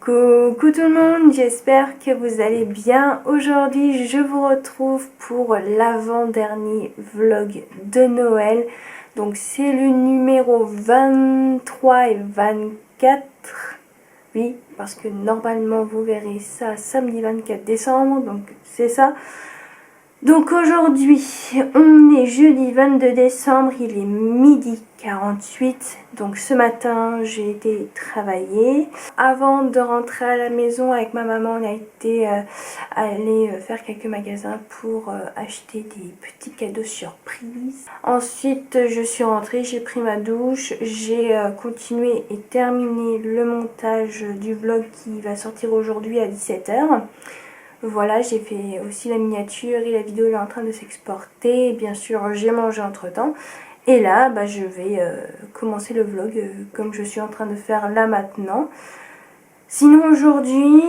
Coucou tout le monde, j'espère que vous allez bien. Aujourd'hui je vous retrouve pour l'avant-dernier vlog de Noël. Donc c'est le numéro 23 et 24. Oui, parce que normalement vous verrez ça samedi 24 décembre, donc c'est ça. Donc aujourd'hui, on est jeudi 22 décembre, il est midi 48. Donc ce matin, j'ai été travailler. Avant de rentrer à la maison avec ma maman, on a été aller faire quelques magasins pour acheter des petits cadeaux surprises. Ensuite, je suis rentrée, j'ai pris ma douche, j'ai continué et terminé le montage du vlog qui va sortir aujourd'hui à 17 h. Voilà, j'ai fait aussi la miniature et la vidéo est en train de s'exporter. Bien sûr, j'ai mangé entre temps. Et là, je vais commencer le vlog comme je suis en train de faire là maintenant. Sinon aujourd'hui,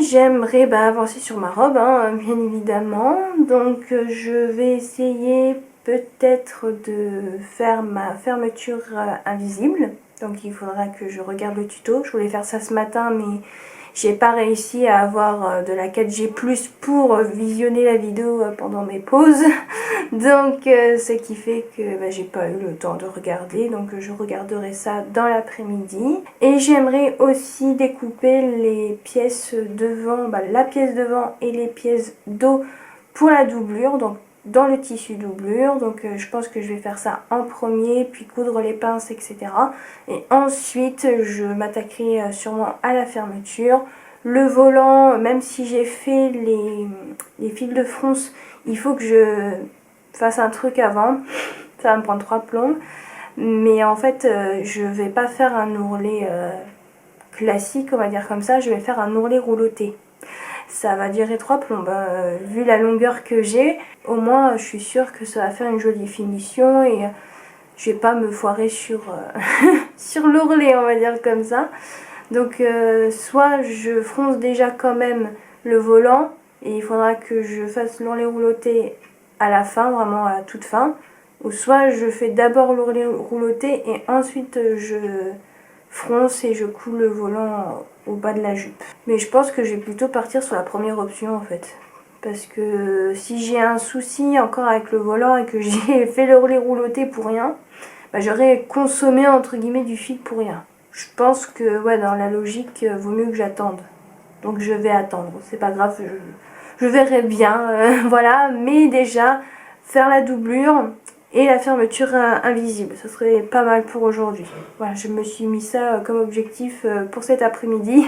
j'aimerais avancer sur ma robe, bien évidemment. Donc je vais essayer peut-être de faire ma fermeture invisible. Donc il faudra que je regarde le tuto. Je voulais faire ça ce matin, mais j'ai pas réussi à avoir de la 4G+ pour visionner la vidéo pendant mes pauses. Donc ce qui fait que j'ai pas eu le temps de regarder. Donc je regarderai ça dans l'après-midi. Et j'aimerais aussi découper les pièces devant, la pièce devant et les pièces dos pour la doublure. Donc dans le tissu doublure, donc je pense que je vais faire ça en premier, puis coudre les pinces, etc. Et ensuite je m'attaquerai sûrement à la fermeture. Le volant, même si j'ai fait les fils de fronce, il faut que je fasse un truc avant, ça va me prendre 3 plombs. Mais en fait je vais pas faire un ourlet classique, on va dire comme ça, je vais faire un ourlet rouloté. Ça va durer 3 plombes, vu la longueur que j'ai, au moins je suis sûre que ça va faire une jolie finition et je vais pas me foirer sur, sur l'ourlet, on va dire comme ça. Donc soit je fronce déjà quand même le volant et il faudra que je fasse l'ourlet rouloté à la fin, vraiment à toute fin, ou soit je fais d'abord l'ourlet rouloté et ensuite je fronce et je coule le volant au bas de la jupe. Mais je pense que je vais plutôt partir sur la première option en fait. Parce que si j'ai un souci encore avec le volant et que j'ai fait le roulet rouloté pour rien, j'aurais consommé entre guillemets du fil pour rien. Je pense que dans la logique, vaut mieux que j'attende. Donc je vais attendre, c'est pas grave, je verrai bien, voilà. Mais déjà, faire la doublure et la fermeture invisible, ça serait pas mal pour aujourd'hui. Voilà, je me suis mis ça comme objectif pour cet après-midi.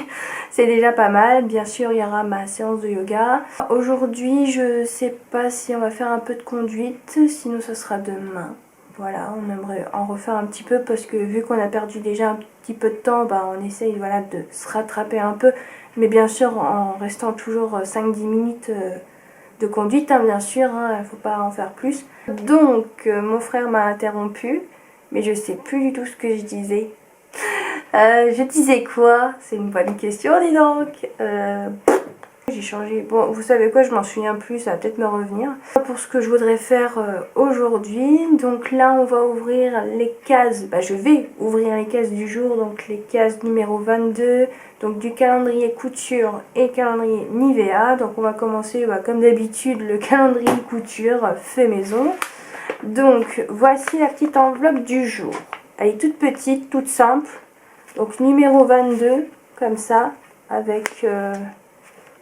C'est déjà pas mal. Bien sûr, il y aura ma séance de yoga. Aujourd'hui, je sais pas si on va faire un peu de conduite, sinon ça sera demain. Voilà, on aimerait en refaire un petit peu parce que vu qu'on a perdu déjà un petit peu de temps, on essaye de se rattraper un peu. Mais bien sûr, en restant toujours 5-10 minutes de conduite, bien sûr, il ne faut pas en faire plus. Donc, mon frère m'a interrompu, mais je sais plus du tout ce que je disais. Je disais quoi? C'est une bonne question, dis donc. J'ai changé, bon vous savez quoi, je m'en souviens plus, ça va peut-être me revenir. Pour ce que je voudrais faire aujourd'hui, donc là on va ouvrir les cases, je vais ouvrir les cases du jour, donc les cases numéro 22, donc du calendrier couture et calendrier Nivea. Donc on va commencer comme d'habitude le calendrier couture fait maison. Donc voici la petite enveloppe du jour, elle est toute petite, toute simple, donc numéro 22 comme ça, avec...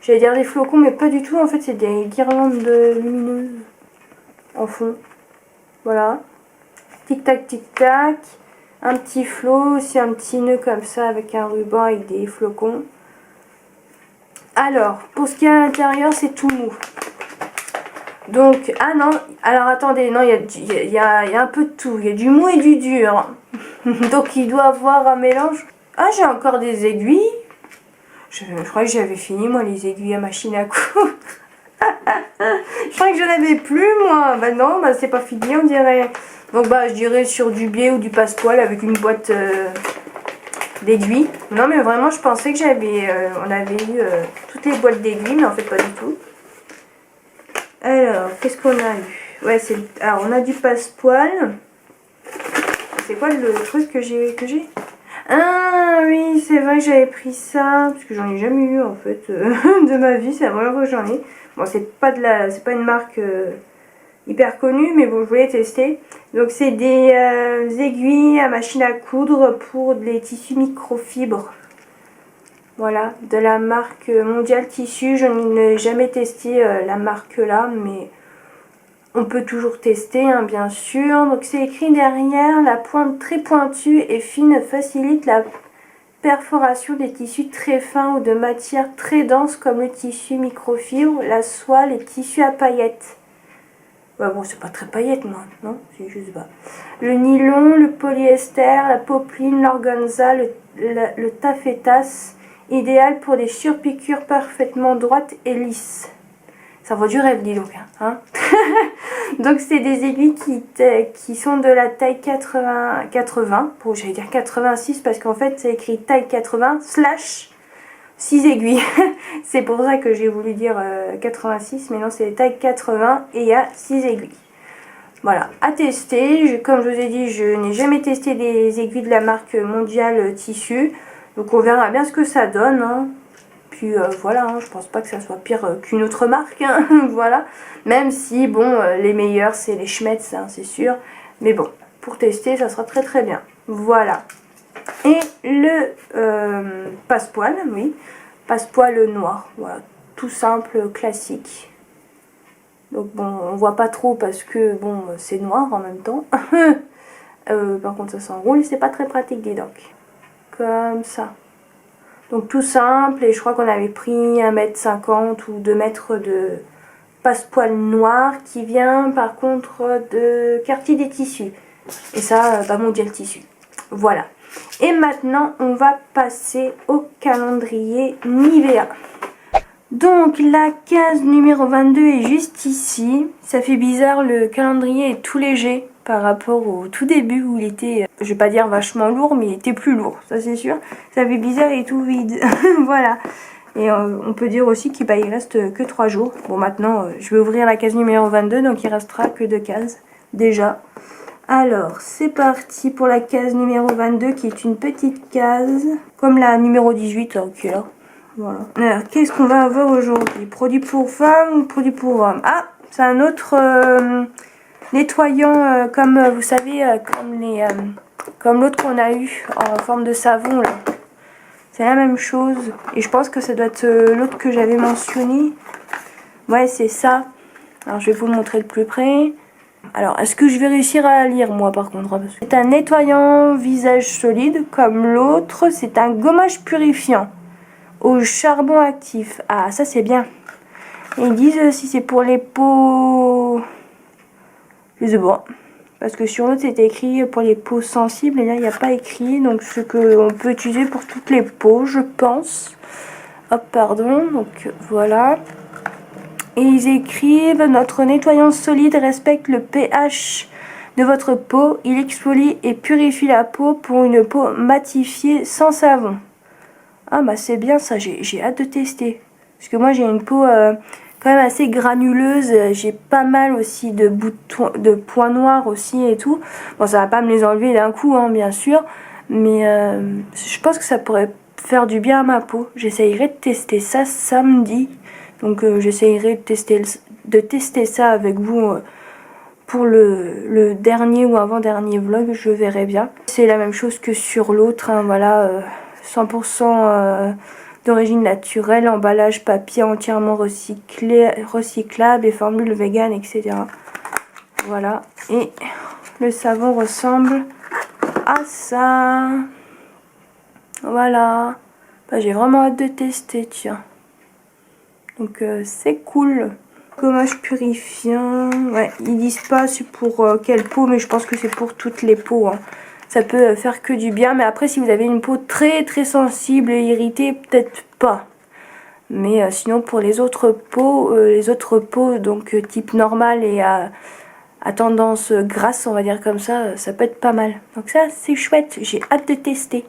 j'allais dire des flocons, mais pas du tout. En fait, c'est des guirlandes lumineuses en fond. Voilà. Tic-tac, tic-tac. Un petit flot, aussi un petit nœud comme ça avec un ruban avec des flocons. Alors, pour ce qui est à l'intérieur, c'est tout mou. Donc, ah non, alors attendez, non, il y a un peu de tout. Il y a du mou et du dur. Donc, il doit avoir un mélange. Ah, j'ai encore des aiguilles. Je crois que j'avais fini moi les aiguilles à machine à coudre. Je crois que je n'avais plus moi. Non, c'est pas fini on dirait. Donc je dirais sur du biais ou du passepoil avec une boîte d'aiguilles. Non mais vraiment je pensais que on avait eu toutes les boîtes d'aiguilles, mais en fait pas du tout. Alors qu'est-ce qu'on a eu? Ouais, alors on a du passepoil. C'est quoi le truc que j'ai? Ah oui, c'est vrai que j'avais pris ça, parce que j'en ai jamais eu en fait de ma vie, c'est la première fois que j'en ai. Bon, c'est pas une marque hyper connue, mais bon, je voulais tester. Donc c'est des aiguilles à machine à coudre pour les tissus microfibres. Voilà, de la marque Mondial Tissu. Je n'ai jamais testé la marque là, mais on peut toujours tester, hein, bien sûr. Donc c'est écrit derrière, la pointe très pointue et fine facilite la perforation des tissus très fins ou de matières très denses comme le tissu microfibre, la soie, les tissus à paillettes. Ouais, bon, c'est pas très paillettes, moi, non? C'est juste bas. Le nylon, le polyester, la popeline, l'organza, le taffetas, idéal pour des surpiqûres parfaitement droites et lisses. Ça vaut du rêve, dis donc. Hein. Donc, c'est des aiguilles qui sont de la taille 80. Bon, j'allais dire 86 parce qu'en fait, c'est écrit taille 80 / 6 aiguilles. C'est pour ça que j'ai voulu dire 86, mais non, c'est taille 80 et il y a 6 aiguilles. Voilà, à tester. Comme je vous ai dit, je n'ai jamais testé des aiguilles de la marque Mondial Tissu. Donc, on verra bien ce que ça donne. Hein. Puis voilà, hein, je pense pas que ça soit pire qu'une autre marque, hein, voilà. Même si, bon, les meilleurs, c'est les Schmetz, hein, c'est sûr. Mais bon, pour tester, ça sera très très bien. Voilà. Et le passepoil, oui. Passepoil noir, voilà. Tout simple, classique. Donc bon, on voit pas trop parce que, bon, c'est noir en même temps. Par contre, ça s'enroule, c'est pas très pratique, dis donc. Comme ça. Donc tout simple, et je crois qu'on avait pris 1,50 m ou 2 mètres de passepoil noir qui vient par contre de Quartier des Tissus. Et ça, Mondial Tissu. Voilà. Et maintenant, on va passer au calendrier Nivea. Donc la case numéro 22 est juste ici. Ça fait bizarre, le calendrier est tout léger par rapport au tout début où il était, je vais pas dire vachement lourd, mais il était plus lourd, ça c'est sûr. Ça fait bizarre et tout vide. Voilà. Et on peut dire aussi qu'il reste que 3 jours. Bon, maintenant, je vais ouvrir la case numéro 22, donc il restera que 2 cases déjà. Alors, c'est parti pour la case numéro 22 qui est une petite case, comme la numéro 18 qui est là. Voilà. Alors, qu'est-ce qu'on va avoir aujourd'hui? Produit pour femmes ou produit pour hommes? Ah, c'est un autre nettoyant, comme vous savez, comme l'autre qu'on a eu en forme de savon là. C'est la même chose. Et je pense que ça doit être l'autre que j'avais mentionné. Ouais, c'est ça. Alors, je vais vous le montrer de plus près. Alors, est-ce que je vais réussir à lire, moi, par contre? C'est un nettoyant visage solide, comme l'autre. C'est un gommage purifiant au charbon actif. Ah, ça, c'est bien. Et ils disent si c'est pour les peaux... Je sais pas. Parce que sur l'autre, c'était écrit pour les peaux sensibles. Et là, il n'y a pas écrit. Donc, ce qu'on peut utiliser pour toutes les peaux, je pense. Hop, pardon. Donc, voilà. Et ils écrivent: notre nettoyant solide respecte le pH de votre peau. Il exfolie et purifie la peau pour une peau matifiée sans savon. Ah bah c'est bien ça, j'ai hâte de tester. Parce que moi j'ai une peau quand même assez granuleuse. J'ai pas mal aussi de points noirs aussi et tout. Bon, ça va pas me les enlever d'un coup, hein, bien sûr. Mais je pense que ça pourrait faire du bien à ma peau. J'essayerai de tester ça samedi. Donc j'essayerai de tester ça avec vous pour le dernier ou avant-dernier vlog, je verrai bien. C'est la même chose que sur l'autre, hein, voilà, 100% d'origine naturelle, emballage papier entièrement recyclable et formule vegan, etc. Voilà, et le savon ressemble à ça. Voilà, bah, j'ai vraiment hâte de tester, tiens. Donc c'est cool. Gommage purifiant. Ouais, ils disent pas c'est pour quelle peau, mais je pense que c'est pour toutes les peaux. Hein. Ça peut faire que du bien. Mais après, si vous avez une peau très très sensible et irritée, peut-être pas. Mais sinon, pour les autres peaux, donc type normal et à tendance grasse, on va dire comme ça peut être pas mal. Donc ça, c'est chouette. J'ai hâte de tester.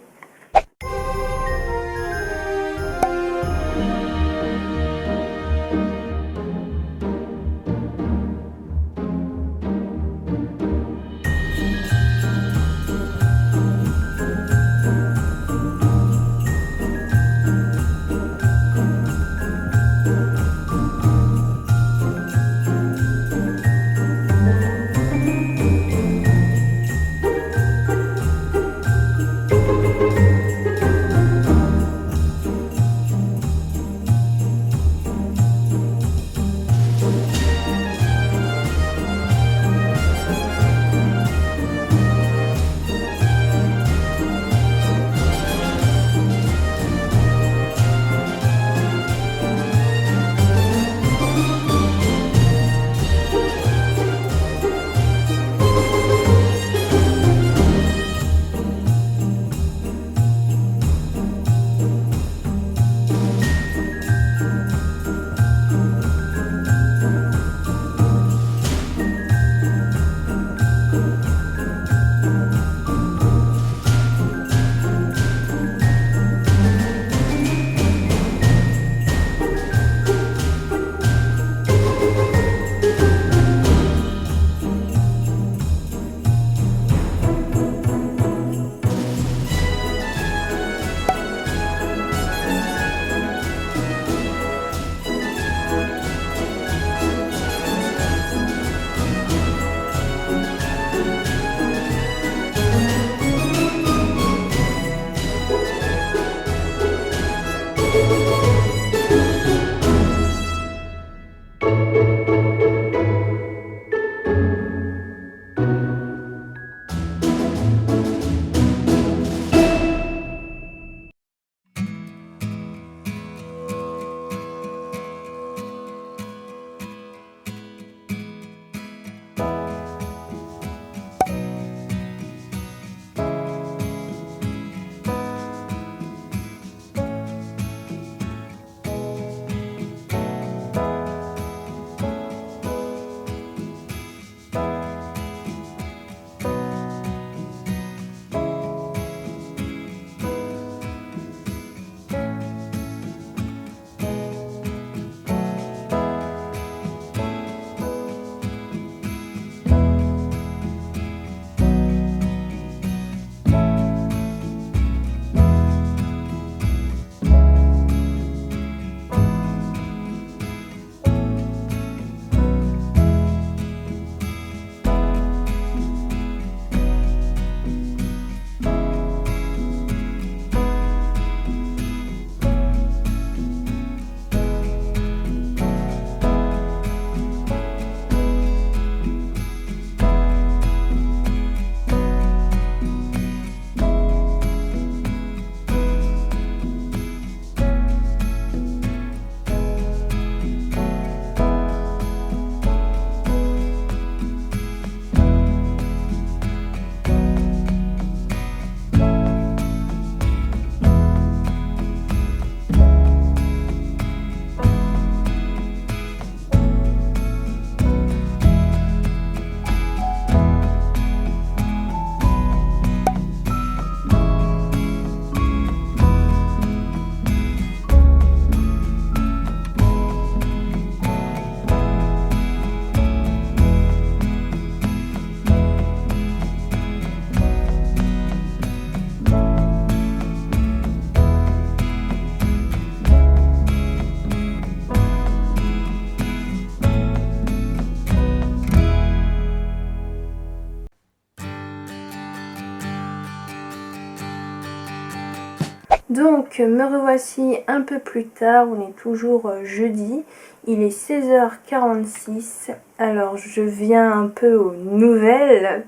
Donc me revoici un peu plus tard, on est toujours jeudi, il est 16h46, alors je viens un peu aux nouvelles.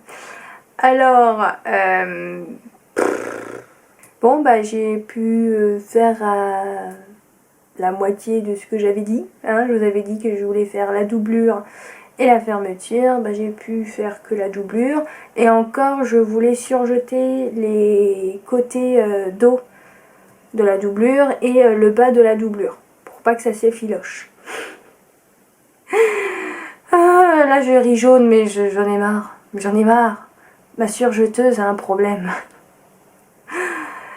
Alors, bon bah j'ai pu faire la moitié de ce que j'avais dit, hein. Je vous avais dit que je voulais faire la doublure et la fermeture, bah, j'ai pu faire que la doublure, et encore je voulais surjeter les côtés dos de la doublure et le bas de la doublure pour pas que ça s'effiloche. Ah, là je ris jaune, mais j'en ai marre, ma surjeteuse a un problème,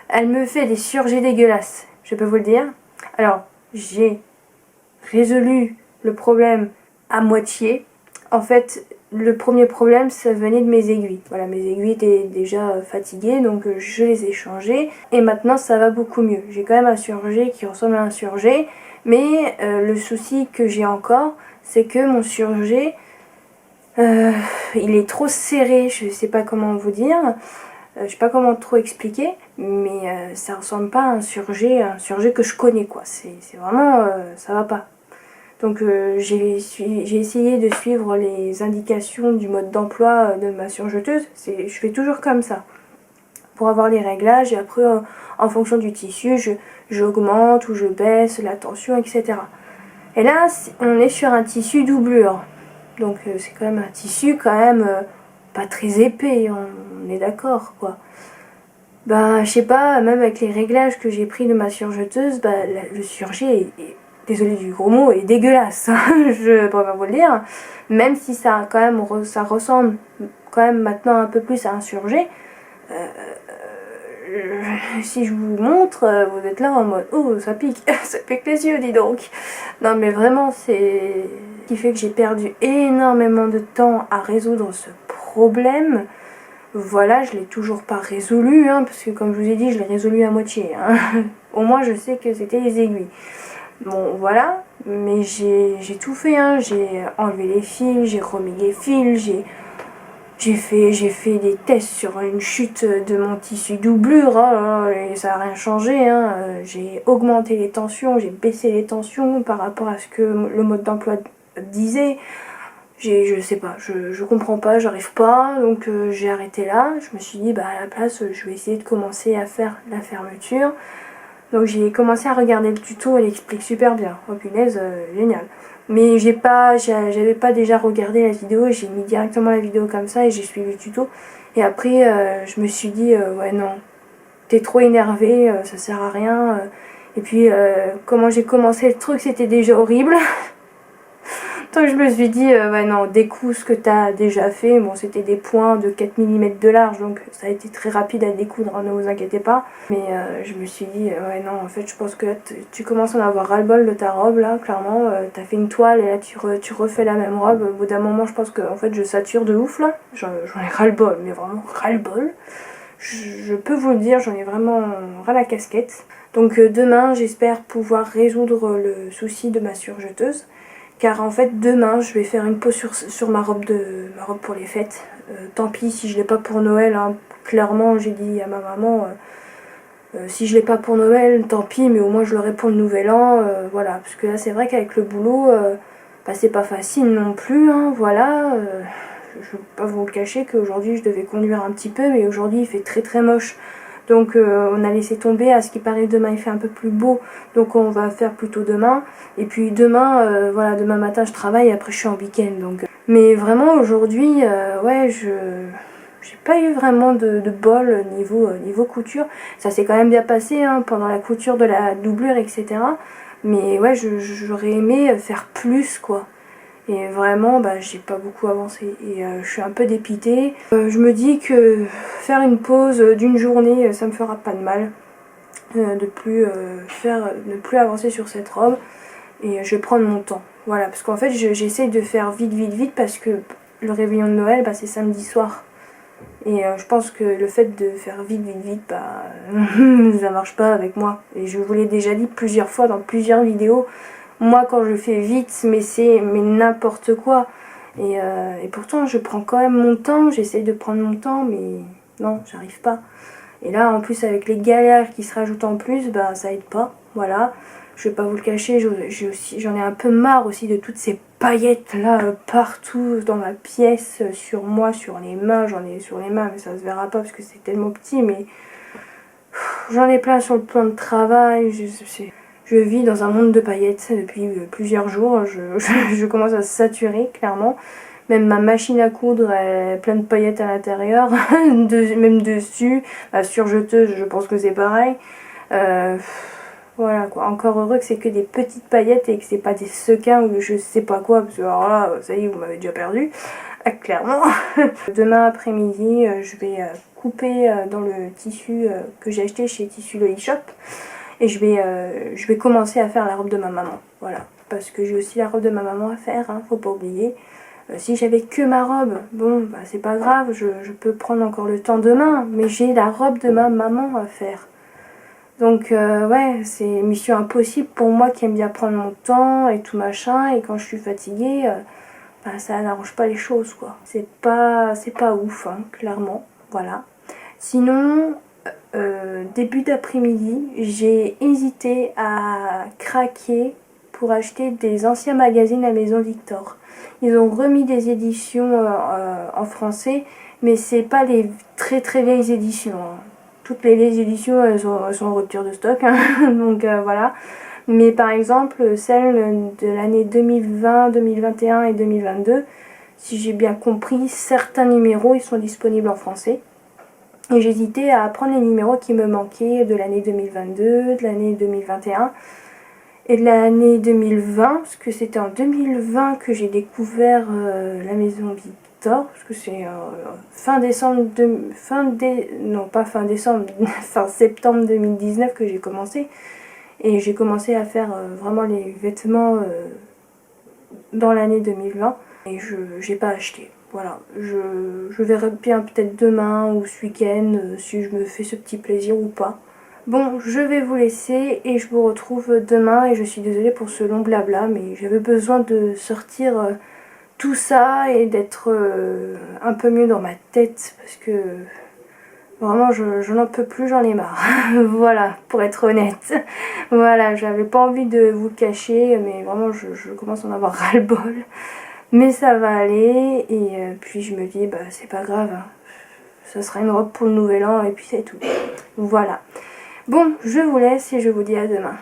elle me fait des surjets dégueulasses, je peux vous le dire. Alors j'ai résolu le problème à moitié. En fait, le premier problème, ça venait de mes aiguilles. Voilà, mes aiguilles étaient déjà fatiguées, donc je les ai changées. Et maintenant, ça va beaucoup mieux. J'ai quand même un surjet qui ressemble à un surjet. Mais le souci que j'ai encore, c'est que mon surjet, il est trop serré. Je sais pas comment vous dire. Je sais pas comment trop expliquer. Mais ça ressemble pas à un surjet que je connais, quoi. C'est vraiment... ça va pas. Donc j'ai essayé de suivre les indications du mode d'emploi de ma surjeteuse. Je fais toujours comme ça pour avoir les réglages, et après en fonction du tissu j'augmente ou je baisse la tension, etc. Et là on est sur un tissu doublure, donc c'est quand même un tissu quand même pas très épais, on est d'accord quoi. Bah je sais pas, même avec les réglages que j'ai pris de ma surjeteuse, bah, le surjet est désolé du gros mot, est dégueulasse, je préfère vous le dire, même si ça quand même ça ressemble quand même maintenant un peu plus à un surjet. Si je vous montre, vous êtes là en mode oh ça pique, ça pique les yeux, dis donc. Non mais vraiment c'est ce qui fait que j'ai perdu énormément de temps à résoudre ce problème. Voilà, je l'ai toujours pas résolu, hein, parce que comme je vous ai dit, je l'ai résolu à moitié, hein. Au moins je sais que c'était les aiguilles. Bon voilà, mais j'ai tout fait, hein. J'ai enlevé les fils, j'ai remis les fils, j'ai fait des tests sur une chute de mon tissu doublure, hein, et ça n'a rien changé, hein. J'ai augmenté les tensions, j'ai baissé les tensions par rapport à ce que le mode d'emploi disait. Je sais pas, je comprends pas, j'arrive pas, donc j'ai arrêté là. Je me suis dit bah à la place je vais essayer de commencer à faire la fermeture. Donc j'ai commencé à regarder le tuto, elle explique super bien. Oh punaise, génial. Mais j'avais pas déjà regardé la vidéo, j'ai mis directement la vidéo comme ça et j'ai suivi le tuto. Et après je me suis dit ouais non, t'es trop énervé, ça sert à rien. Et puis comment j'ai commencé le truc, c'était déjà horrible. Donc je me suis dit, ouais non, découpe ce que tu as déjà fait. Bon, c'était des points de 4 mm de large, donc ça a été très rapide à découdre, hein, ne vous inquiétez pas. Mais je me suis dit, ouais non, en fait, je pense que là, tu commences à en avoir ras-le-bol de ta robe, là, clairement. T'as fait une toile et là, tu refais la même robe. Au bout d'un moment, je pense que en fait, je sature de ouf, là. J'en ai ras-le-bol, mais vraiment ras-le-bol. Je peux vous le dire, j'en ai vraiment ras la casquette. Donc demain, j'espère pouvoir résoudre le souci de ma surjeteuse. Car en fait demain je vais faire une pause sur ma robe pour les fêtes. Tant pis si je l'ai pas pour Noël, hein. Clairement j'ai dit à ma maman si je l'ai pas pour Noël tant pis, mais au moins je l'aurai pour le nouvel an. Voilà, parce que là c'est vrai qu'avec le boulot bah, c'est pas facile non plus, hein, voilà. Je vais pas vous le cacher qu'aujourd'hui je devais conduire un petit peu, mais aujourd'hui il fait très très moche. Donc on a laissé tomber, à ce qui paraît demain il fait un peu plus beau, donc on va faire plutôt demain. Et puis demain, voilà, demain matin je travaille et après je suis en week-end. Donc. Mais vraiment aujourd'hui, ouais, j'ai pas eu vraiment de bol niveau couture. Ça s'est quand même bien passé hein, pendant la couture de la doublure, etc. Mais ouais, j'aurais aimé faire plus quoi. Et vraiment, bah, j'ai pas beaucoup avancé et je suis un peu dépitée. Je me dis que faire une pause d'une journée, ça me fera pas de mal. De ne plus avancer sur cette robe. Et je vais prendre mon temps. Voilà, parce qu'en fait, j'essaie de faire vite parce que le réveillon de Noël, bah, c'est samedi soir. Et je pense que le fait de faire vite, bah, ça marche pas avec moi. Et je vous l'ai déjà dit plusieurs fois dans plusieurs vidéos. Moi quand je fais vite, mais n'importe quoi. Et pourtant je prends quand même mon temps, j'essaye de prendre mon temps, mais non, j'arrive pas. Et là, en plus, avec les galères qui se rajoutent en plus, bah ça aide pas, voilà. Je vais pas vous le cacher, j'en ai un peu marre aussi de toutes ces paillettes là partout dans ma pièce, sur moi, sur les mains. J'en ai sur les mains, mais ça se verra pas parce que c'est tellement petit, mais j'en ai plein sur le plan de travail. Je vis dans un monde de paillettes depuis plusieurs jours. Je commence à saturer, clairement. Même ma machine à coudre est pleine de paillettes à l'intérieur, même dessus. La surjeteuse, je pense que c'est pareil. Voilà quoi, encore heureux que c'est que des petites paillettes et que c'est pas des sequins ou je sais pas quoi, parce que alors là, ça y est, vous m'avez déjà perdu, clairement. Demain après-midi, je vais couper dans le tissu que j'ai acheté chez Tissu le e-shop et je vais commencer à faire la robe de ma maman, voilà. Parce que j'ai aussi la robe de ma maman à faire, hein, faut pas oublier. Si j'avais que ma robe, bon, bah c'est pas grave, je peux prendre encore le temps demain, mais j'ai la robe de ma maman à faire. Donc ouais, c'est mission impossible pour moi qui aime bien prendre mon temps et tout machin, et quand je suis fatiguée, bah, ça n'arrange pas les choses quoi. C'est pas ouf, hein, clairement, voilà. Sinon, début d'après-midi, j'ai hésité à craquer pour acheter des anciens magazines à Maison Victor. Ils ont remis des éditions en français, mais c'est pas les très très vieilles éditions, hein. Toutes les vieilles éditions elles sont en rupture de stock, hein. Donc voilà. Mais par exemple celles de l'année 2020, 2021 et 2022, si j'ai bien compris, certains numéros ils sont disponibles en français. Et j'hésitais à prendre les numéros qui me manquaient de l'année 2022, de l'année 2021 et de l'année 2020, parce que c'était en 2020 que j'ai découvert la Maison Victor, parce que c'est fin septembre 2019 que j'ai commencé, et j'ai commencé à faire vraiment les vêtements dans l'année 2020, et je n'ai pas acheté. Voilà, je verrai bien peut-être demain ou ce week-end si je me fais ce petit plaisir ou pas. Bon, je vais vous laisser et je vous retrouve demain, et je suis désolée pour ce long blabla, mais j'avais besoin de sortir tout ça et d'être un peu mieux dans ma tête parce que vraiment je n'en peux plus, j'en ai marre. Voilà, pour être honnête. Voilà, j'avais pas envie de vous le cacher, mais vraiment je commence à en avoir ras-le-bol. Mais ça va aller, et puis je me dis, bah c'est pas grave, hein. Ça sera une robe pour le nouvel an et puis c'est tout. Voilà. Bon, je vous laisse et je vous dis à demain.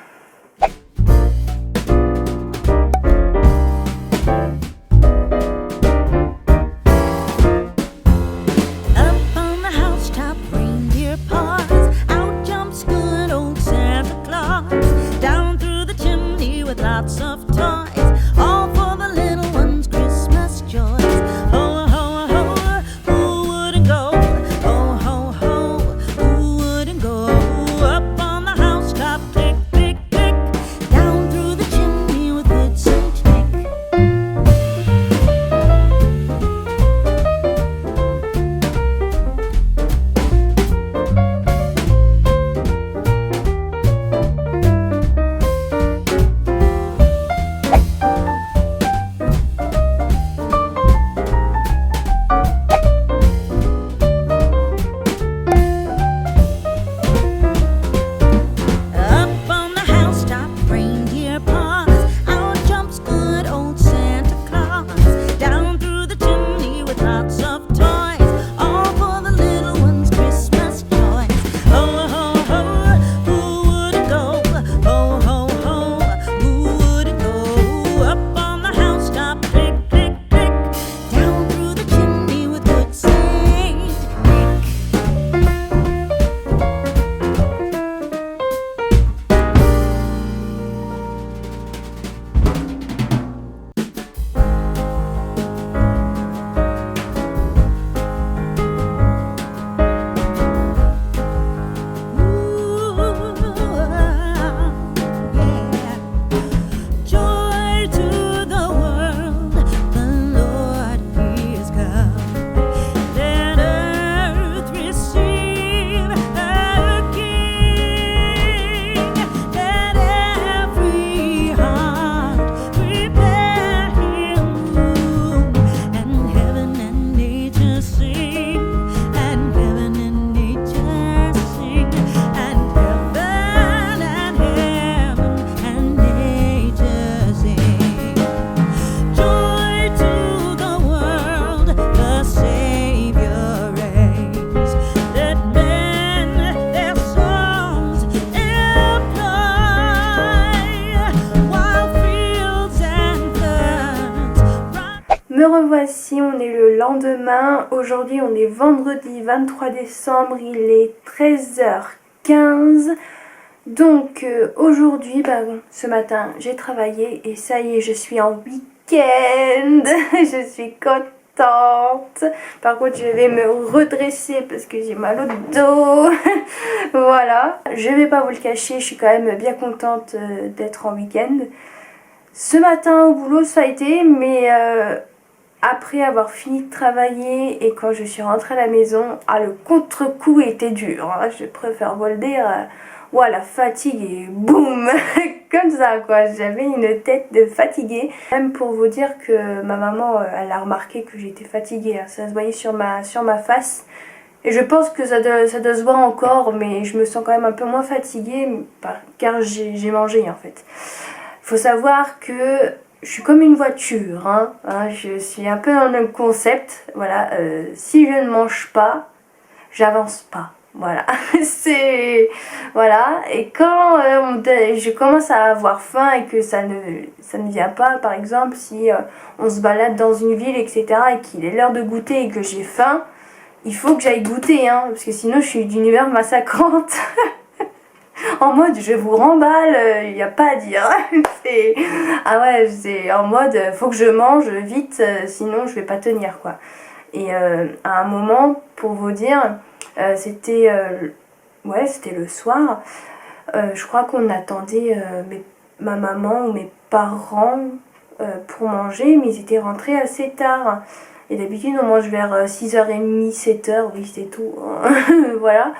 revoici, on est le lendemain. Aujourd'hui on est vendredi 23 décembre, il est 13h15. Donc aujourd'hui, ce matin j'ai travaillé et ça y est, je suis en week-end. Je suis contente. Par contre je vais me redresser parce que j'ai mal au dos. Voilà, je vais pas vous le cacher, je suis quand même bien contente d'être en week-end. Ce matin au boulot ça a été, mais après avoir fini de travailler et quand je suis rentrée à la maison, le contre-coup était dur, hein, je préfère vous le dire. La fatigue et boum, comme ça quoi, j'avais une tête de fatiguée. Même pour vous dire que ma maman, elle a remarqué que j'étais fatiguée, hein, ça se voyait sur ma face. Et je pense que ça doit se voir encore, mais je me sens quand même un peu moins fatiguée car j'ai mangé en fait. Faut savoir que je suis comme une voiture, hein, je suis un peu dans le même concept. Voilà, si je ne mange pas, j'avance pas. Voilà, voilà. Et quand je commence à avoir faim et que ça ne vient pas, par exemple, si on se balade dans une ville, etc., et qu'il est l'heure de goûter et que j'ai faim, il faut que j'aille goûter, hein, parce que sinon je suis d'une humeur massacrante. En mode je vous remballe, il n'y a pas à dire. C'est en mode faut que je mange vite, sinon je vais pas tenir quoi. Et à un moment, pour vous dire, c'était le soir. Je crois qu'on attendait ma maman ou mes parents pour manger, mais ils étaient rentrés assez tard. Et d'habitude on mange vers 6h30, 7h, oui c'est tout. Voilà.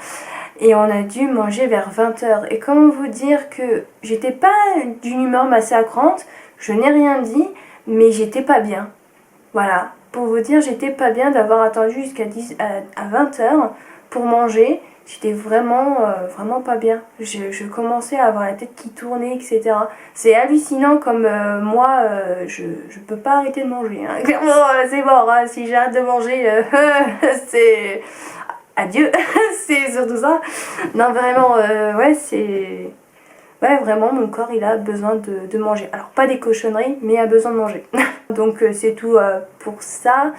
Et on a dû manger vers 20h. Et comment vous dire que j'étais pas d'une humeur massacrante, je n'ai rien dit, mais j'étais pas bien. Voilà, pour vous dire, j'étais pas bien d'avoir attendu jusqu'à 20h pour manger. J'étais vraiment pas bien. Je commençais à avoir la tête qui tournait, etc. C'est hallucinant comme moi, je peux pas arrêter de manger. Hein. Clairement, c'est mort. Hein. Si j'arrête de manger, c'est... Adieu. C'est surtout ça. Non, vraiment, c'est... Ouais, vraiment, mon corps, il a besoin de manger. Alors, pas des cochonneries, mais il a besoin de manger. Donc, c'est tout pour ça.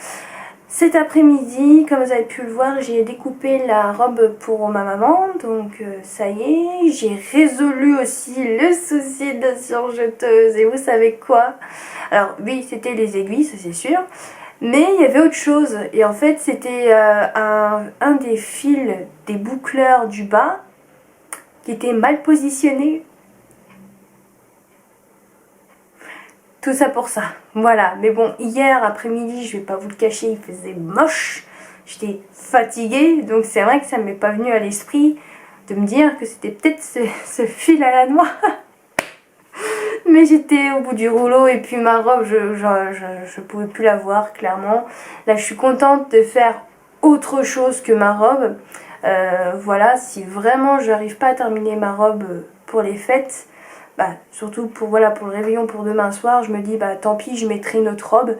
Cet après-midi, comme vous avez pu le voir, j'ai découpé la robe pour ma maman. Donc, ça y est. J'ai résolu aussi le souci de surjeteuse. Et vous savez quoi? Alors, oui, c'était les aiguilles, ça c'est sûr. Mais il y avait autre chose. Et en fait, c'était un des fils des boucleurs du bas qui était mal positionné. Tout ça pour ça. Voilà. Mais bon, hier après-midi, je vais pas vous le cacher, il faisait moche. J'étais fatiguée. Donc c'est vrai que ça ne m'est pas venu à l'esprit de me dire que c'était peut-être ce fil à la noix. Mais j'étais au bout du rouleau et puis ma robe, je pouvais plus la voir clairement. Là, je suis contente de faire autre chose que ma robe. Voilà, si vraiment je n'arrive pas à terminer ma robe pour les fêtes, surtout pour le réveillon pour demain soir, je me dis tant pis, je mettrai une autre robe.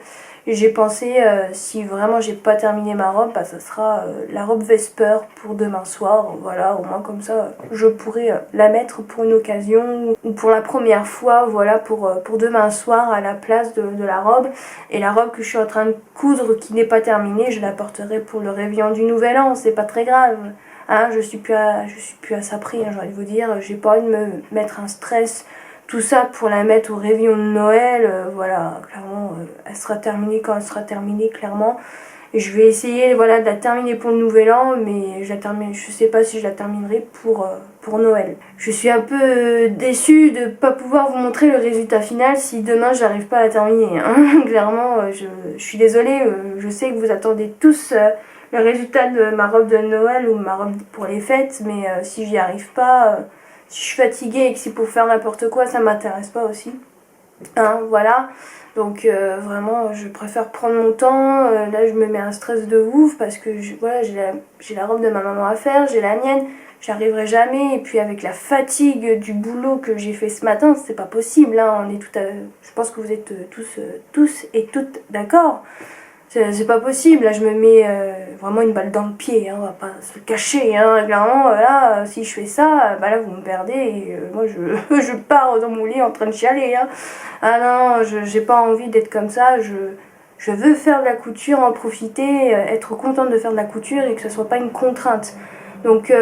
Et j'ai pensé, si vraiment j'ai pas terminé ma robe, ça sera la robe Vesper pour demain soir. Voilà, au moins comme ça, je pourrai la mettre pour une occasion ou pour la première fois, voilà, pour demain soir à la place de la robe. Et la robe que je suis en train de coudre qui n'est pas terminée, je la porterai pour le réveillon du Nouvel An, c'est pas très grave. Hein, je suis plus à ça près, hein, j'ai envie de vous dire, j'ai pas envie de me mettre un stress. Tout ça pour la mettre au réveillon de Noël, voilà, clairement, elle sera terminée quand elle sera terminée, clairement. Et je vais essayer, voilà, de la terminer pour le Nouvel An, mais je sais pas si je la terminerai pour Noël. Je suis un peu déçue de pas pouvoir vous montrer le résultat final si demain j'arrive pas à la terminer. Hein. Clairement, je suis désolée, je sais que vous attendez tous le résultat de ma robe de Noël ou ma robe pour les fêtes, mais si j'y arrive pas... si je suis fatiguée et que c'est pour faire n'importe quoi, ça m'intéresse pas aussi. Hein, voilà. Donc vraiment, je préfère prendre mon temps. Là, je me mets un stress de ouf parce que voilà, j'ai la robe de ma maman à faire, j'ai la mienne. J'arriverai jamais. Et puis avec la fatigue du boulot que j'ai fait ce matin, c'est pas possible. Hein, je pense que vous êtes tous et toutes d'accord. C'est pas possible, là je me mets vraiment une balle dans le pied, hein, on va pas se le cacher, hein, clairement, là, si je fais ça, là vous me perdez et moi je pars dans mon lit en train de chialer, hein. Ah non, j'ai pas envie d'être comme ça, je veux faire de la couture, en profiter, être contente de faire de la couture et que ce soit pas une contrainte. Donc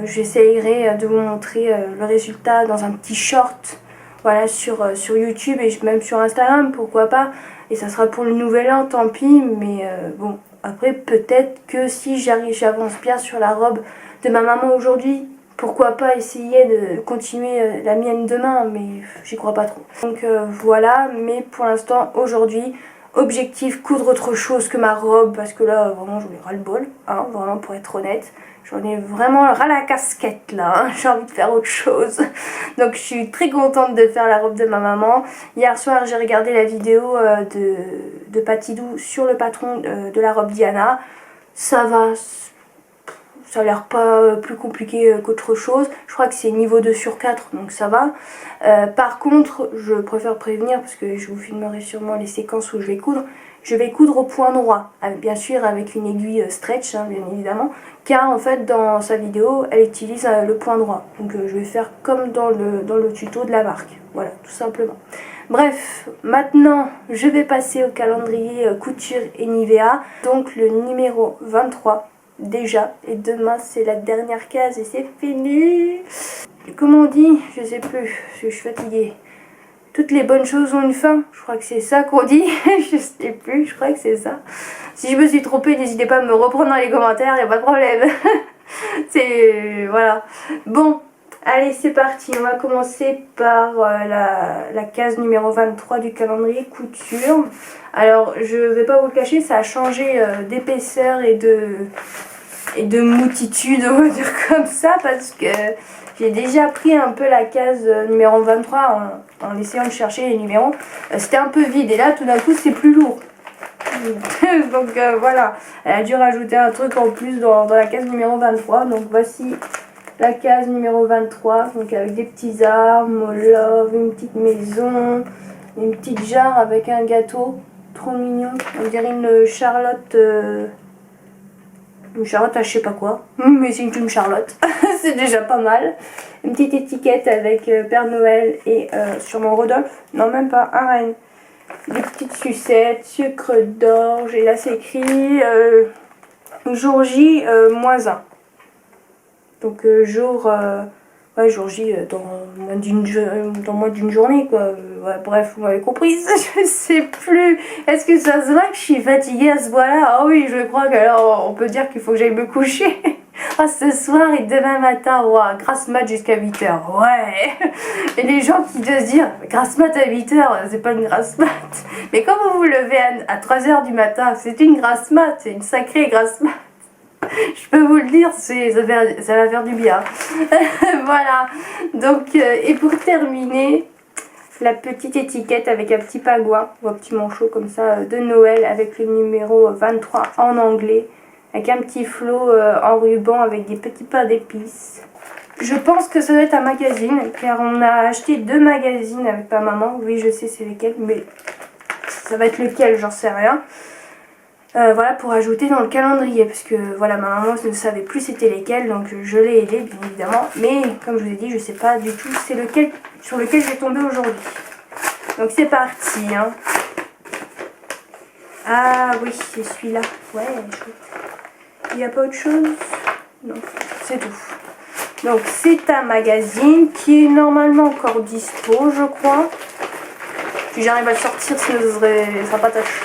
j'essayerai de vous montrer le résultat dans un petit short, voilà, sur YouTube et même sur Instagram, pourquoi pas. Et ça sera pour le nouvel an, tant pis, mais bon, après peut-être que si j'avance bien sur la robe de ma maman aujourd'hui, pourquoi pas essayer de continuer la mienne demain, mais j'y crois pas trop. Donc voilà, mais pour l'instant, aujourd'hui, objectif coudre autre chose que ma robe, parce que là, vraiment, j'en ai ras le bol, hein, vraiment, pour être honnête. J'en ai vraiment ras la casquette là, hein. J'ai envie de faire autre chose. Donc je suis très contente de faire la robe de ma maman. Hier soir, j'ai regardé la vidéo de Patidou sur le patron de la robe Diana. Ça va. Ça a l'air pas plus compliqué qu'autre chose. Je crois que c'est niveau 2 sur 4, donc ça va. Par contre, je préfère prévenir, parce que je vous filmerai sûrement les séquences où je vais coudre. Je vais coudre au point droit, bien sûr avec une aiguille stretch, hein, bien évidemment. Car en fait, dans sa vidéo, elle utilise le point droit. Donc je vais faire comme dans le tuto de la marque. Voilà, tout simplement. Bref, maintenant, je vais passer au calendrier couture et Nivea. Donc le numéro 23. Déjà, et demain c'est la dernière case et c'est fini. Comment on dit? Je sais plus, parce que je suis fatiguée. Toutes les bonnes choses ont une fin, je crois que c'est ça qu'on dit. Je sais plus, je crois que c'est ça. Si je me suis trompée, n'hésitez pas à me reprendre dans les commentaires, y a pas de problème. C'est... voilà. Bon, allez c'est parti, on va commencer par la case numéro 23 du calendrier couture. Alors je vais pas vous le cacher, ça a changé d'épaisseur et de moutitude, on va dire comme ça, parce que j'ai déjà pris un peu la case numéro 23 en essayant de chercher les numéros. C'était un peu vide et là tout d'un coup c'est plus lourd. Donc voilà, elle a dû rajouter un truc en plus dans la case numéro 23. Donc voici la case numéro 23, donc avec des petits arbres, love, une petite maison, une petite jarre avec un gâteau, trop mignon. On dirait une Charlotte à je sais pas quoi, mais c'est une Charlotte. C'est déjà pas mal. Une petite étiquette avec Père Noël et sûrement Rodolphe, non même pas, un renne. Des petites sucettes, sucre d'orge, et là c'est écrit jour J -1. Donc jour J dans moins d'une journée quoi. Ouais, bref, vous m'avez compris, je sais plus. Est-ce que ça se voit que je suis fatiguée à ce point-là? Ah oui, je crois qu'alors on peut dire qu'il faut que j'aille me coucher. Ah, ce soir et demain matin, wow, grasse mat jusqu'à 8 h. Ouais. Et les gens qui doivent se dire, grasse mat à 8 h, c'est pas une grasse mat. Mais quand vous vous levez à 3 h du matin, c'est une grasse mat, c'est une sacrée grasse mat. Je peux vous le dire, ça va faire du bien. Voilà. Donc, et pour terminer, la petite étiquette avec un petit pagouin ou un petit manchot comme ça de Noël avec le numéro 23 en anglais. Avec un petit flot en ruban avec des petits pains d'épices. Je pense que ça doit être un magazine, car on a acheté 2 magazines avec ma maman. Oui, je sais c'est lesquels, mais ça va être lequel, j'en sais rien. Voilà, pour ajouter dans le calendrier, parce que voilà, ma maman ne savait plus c'était lesquels, donc je l'ai aidé bien évidemment. Mais comme je vous ai dit, je sais pas du tout c'est lequel sur lequel j'ai tombé aujourd'hui. Donc c'est parti, hein. Ah oui, c'est celui-là. Ouais, chouette. Il n'y a pas autre chose? Non, c'est tout. Donc c'est un magazine qui est normalement encore dispo, je crois. Si j'arrive à le sortir, sinon ça sera pas tâche.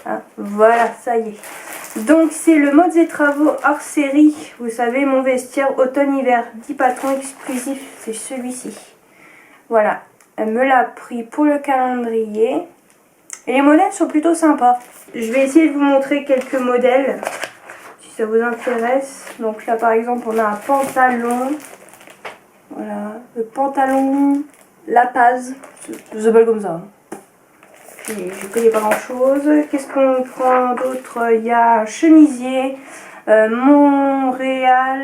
Ah, voilà, ça y est. Donc c'est le Modes et Travaux hors série. Vous savez, mon vestiaire automne-hiver. 10 patrons exclusifs, c'est celui-ci. Voilà, elle me l'a pris pour le calendrier. Et les modèles sont plutôt sympas. Je vais essayer de vous montrer quelques modèles. Si ça vous intéresse. Donc là par exemple on a un pantalon. Voilà, le pantalon La Paz. Ça s'appelle comme ça. Puis je connais pas grand chose. Qu'est-ce qu'on prend d'autre? Il y a un chemisier. Montréal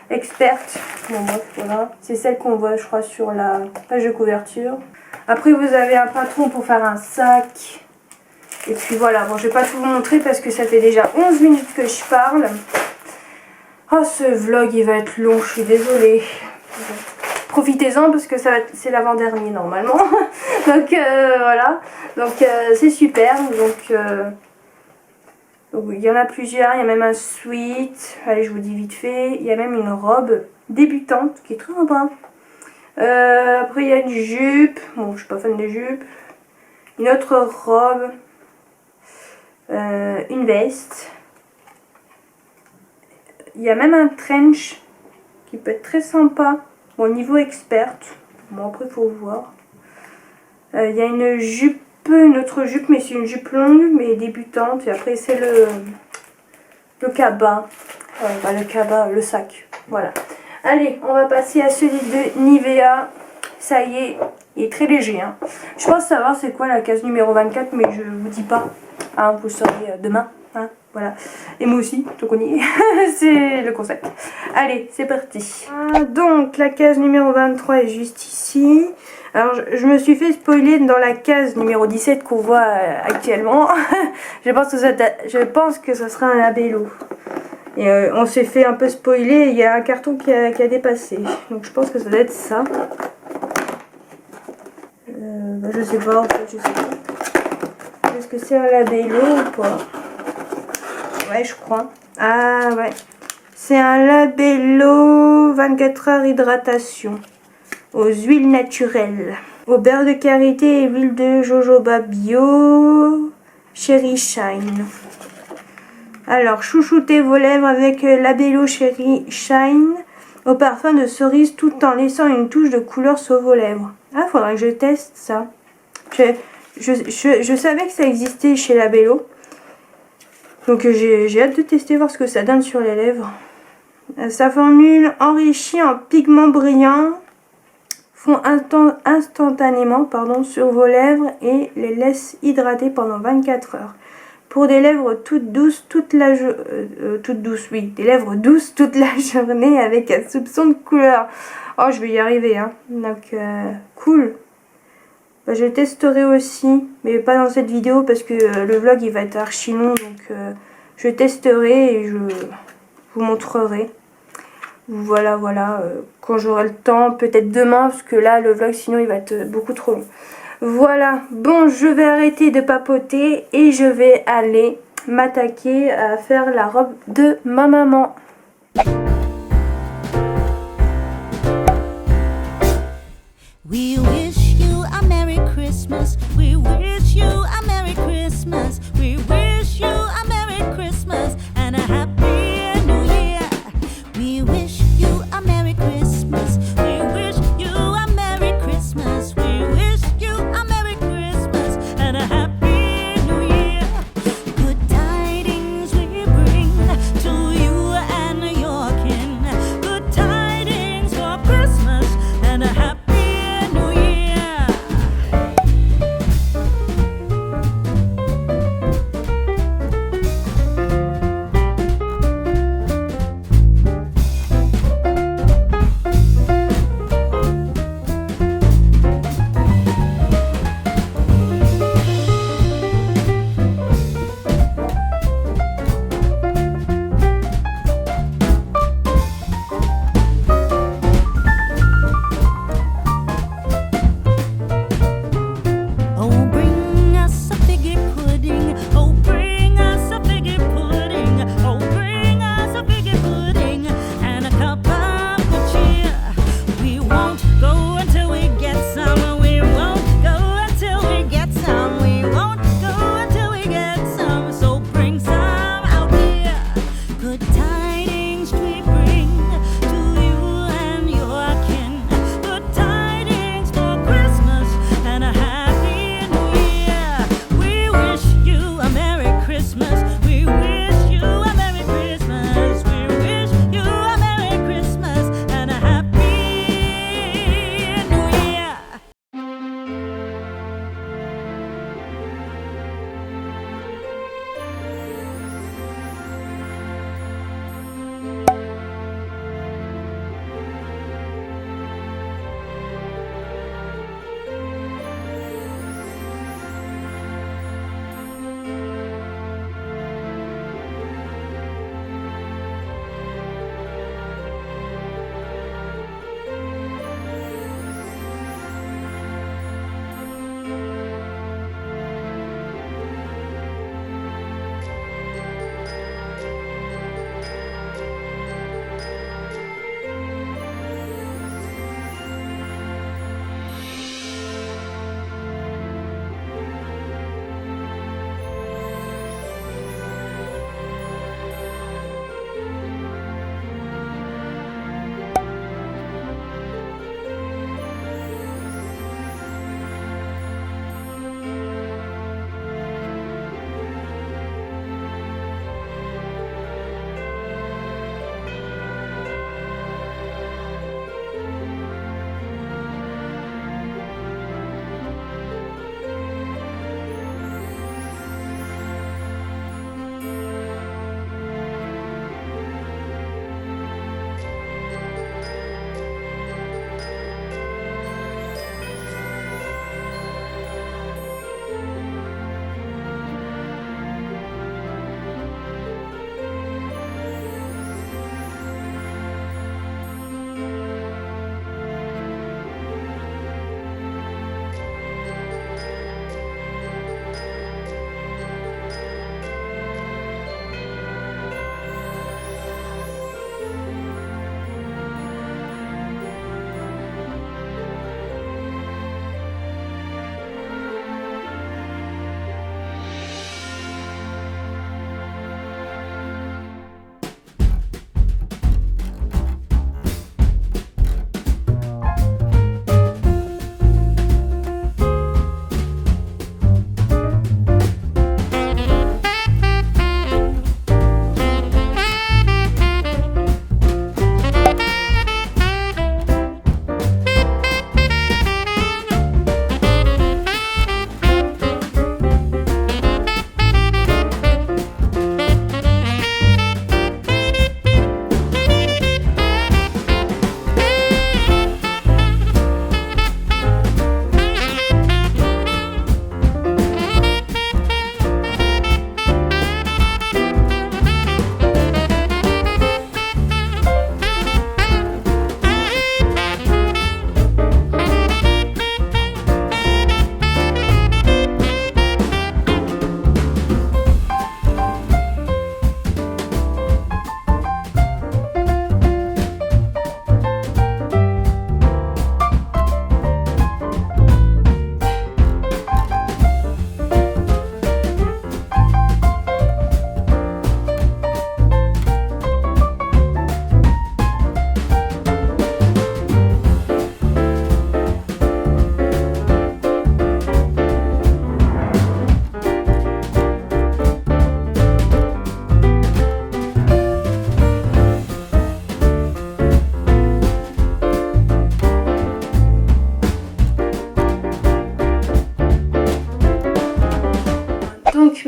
Experte. Bon bref, voilà. C'est celle qu'on voit je crois sur la page de couverture. Après vous avez un patron pour faire un sac. Et puis voilà, bon je vais pas tout vous montrer parce que ça fait déjà 11 minutes que je parle. Oh ce vlog il va être long, je suis désolée. profitez-en parce que c'est l'avant-dernier normalement. Donc voilà, donc c'est super. Donc il y en a plusieurs, il y a même un sweat, allez je vous dis vite fait, il y a même une robe débutante qui est très sympa. Après il y a une jupe, bon je suis pas fan des jupes, une autre robe, une veste, il y a même un trench qui peut être très sympa, bon niveau experte, bon après il faut voir. Il y a une jupe, une autre jupe, mais c'est une jupe longue mais débutante, et après c'est le cabas, le cabas, le sac, voilà. Allez, on va passer à celui de Nivea. Ça y est, il est très léger. Hein. Je pense savoir c'est quoi la case numéro 24, mais je vous dis pas. Hein, vous saurez demain. Hein, voilà. Et moi aussi, donc on y est. C'est le concept. Allez, c'est parti. Donc, la case numéro 23 est juste ici. Alors, je me suis fait spoiler dans la case numéro 17 qu'on voit actuellement. je pense que ça sera un labello. Et on s'est fait un peu spoiler, il y a un carton qui a dépassé. Donc je pense que ça doit être ça. Je sais pas, en fait, je sais pas. Est-ce que c'est un labello ou pas? Ouais, je crois. Ah ouais. C'est un labello 24 heures hydratation. Aux huiles naturelles. Au beurre de karité et huile de jojoba bio. Cherry Shine. Alors, chouchoutez vos lèvres avec Labello Cherry Shine au parfum de cerise tout en laissant une touche de couleur sur vos lèvres. Ah, faudrait que je teste ça. Je savais que ça existait chez Labello. Donc j'ai hâte de tester, voir ce que ça donne sur les lèvres. Sa formule enrichie en pigments brillants fond instantanément sur vos lèvres et les laisse hydrater pendant 24 heures. Pour des lèvres toutes douces des lèvres douces toute la journée avec un soupçon de couleur. Oh, je vais y arriver, hein. Donc, cool. Bah, je testerai aussi, mais pas dans cette vidéo parce que le vlog il va être archi long. Donc, je testerai et je vous montrerai. Voilà, quand j'aurai le temps, peut-être demain, parce que là, le vlog, sinon, il va être beaucoup trop long. Voilà, bon, je vais arrêter de papoter et je vais aller m'attaquer à faire la robe de ma maman. We wish you a Merry Christmas. We wish you a Merry Christmas. We wish you a Merry Christmas and a Happy New Year. We wish you a Merry Christmas. We wish you a Merry Christmas. We wish you a Merry Christmas and a Happy New Year. Good tidings we bring to you and your kin. Good tidings for Christmas and a Happy New Year.